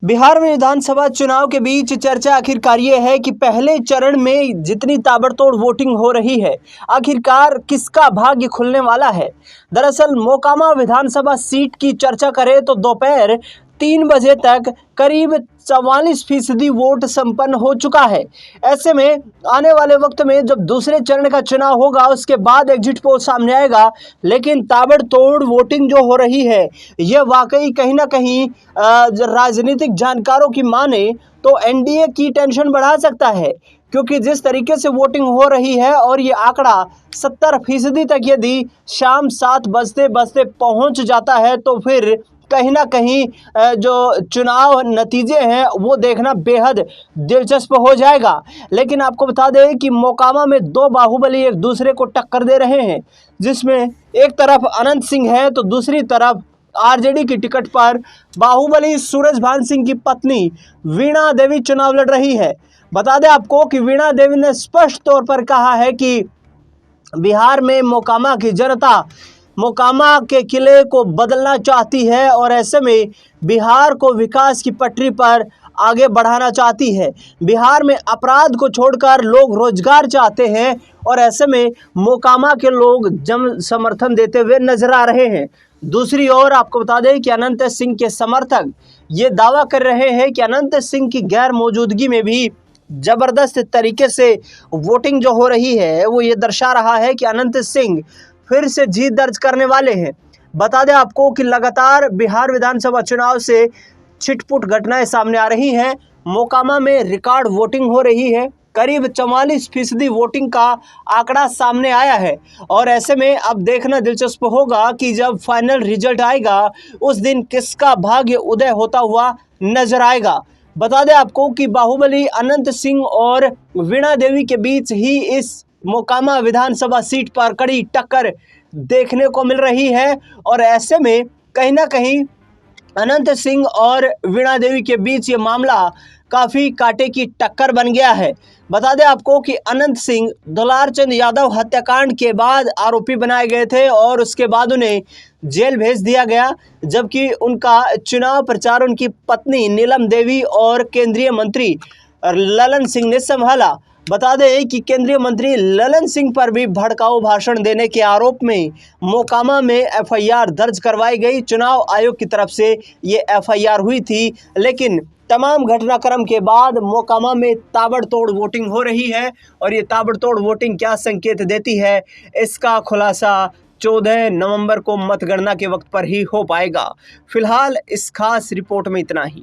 बिहार में विधानसभा चुनाव के बीच चर्चा आखिरकार ये है कि पहले चरण में जितनी ताबड़तोड़ वोटिंग हो रही है, आखिरकार किसका भाग्य खुलने वाला है। दरअसल मोकामा विधानसभा सीट की चर्चा करें तो दोपहर 3 बजे तक करीब 44% वोट संपन्न हो चुका है। ऐसे में आने वाले वक्त में जब दूसरे चरण का चुनाव होगा उसके बाद एग्जिट पोल सामने आएगा, लेकिन ताबड़तोड़ वोटिंग जो हो रही है यह वाकई कहीं ना कहीं राजनीतिक जानकारों की माने तो एनडीए की टेंशन बढ़ा सकता है, क्योंकि जिस तरीके से वोटिंग हो रही है और ये आंकड़ा 70% तक यदि शाम 7 बजते बजते पहुंच जाता है तो फिर कहीं ना कहीं जो चुनाव नतीजे हैं वो देखना बेहद दिलचस्प हो जाएगा। लेकिन आपको बता दें कि मोकामा में दो बाहुबली एक दूसरे को टक्कर दे रहे हैं, जिसमें एक तरफ अनंत सिंह है तो दूसरी तरफ आरजेडी की टिकट पर बाहुबली सूरजभान सिंह की पत्नी वीणा देवी चुनाव लड़ रही है। बता दें आपको कि वीणा देवी ने स्पष्ट तौर पर कहा है कि बिहार में मोकामा की जनता मोकामा के किले को बदलना चाहती है और ऐसे में बिहार को विकास की पटरी पर आगे बढ़ाना चाहती है। बिहार में अपराध को छोड़कर लोग रोजगार चाहते हैं और ऐसे में मोकामा के लोग जन समर्थन देते हुए नजर आ रहे हैं। दूसरी ओर आपको बता दें कि अनंत सिंह के समर्थक ये दावा कर रहे हैं कि अनंत सिंह की गैर मौजूदगी में भी जबरदस्त तरीके से वोटिंग जो हो रही है वो ये दर्शा रहा है कि अनंत सिंह फिर से जीत दर्ज करने वाले हैं। बता दें आपको कि लगातार बिहार विधानसभा चुनाव से छिटपुट घटनाएं सामने आ रही हैं। मोकामा में रिकॉर्ड वोटिंग हो रही है, करीब 44% वोटिंग का आंकड़ा सामने आया है और ऐसे में अब देखना दिलचस्प होगा कि जब फाइनल रिजल्ट आएगा उस दिन किसका भाग्य उदय होता हुआ नजर आएगा। बता दें आपको कि बाहुबली अनंत सिंह और वीणा देवी के बीच ही इस मोकामा विधानसभा सीट पर कड़ी टक्कर देखने को मिल रही है और ऐसे में कहीं ना कहीं अनंत सिंह और वीणा देवी के बीच ये मामला काफ़ी कांटे की टक्कर बन गया है। बता दें आपको कि अनंत सिंह दुलारचंद यादव हत्याकांड के बाद आरोपी बनाए गए थे और उसके बाद उन्हें जेल भेज दिया गया, जबकि उनका चुनाव प्रचार उनकी पत्नी नीलम देवी और केंद्रीय मंत्री ललन सिंह ने संभाला। बता दें कि केंद्रीय मंत्री ललन सिंह पर भी भड़काऊ भाषण देने के आरोप में मोकामा में एफआईआर दर्ज करवाई गई। चुनाव आयोग की तरफ से ये एफआईआर हुई थी, लेकिन तमाम घटनाक्रम के बाद मोकामा में ताबड़तोड़ वोटिंग हो रही है और ये ताबड़तोड़ वोटिंग क्या संकेत देती है इसका खुलासा 14 नवंबर को मतगणना के वक्त पर ही हो पाएगा। फिलहाल इस खास रिपोर्ट में इतना ही।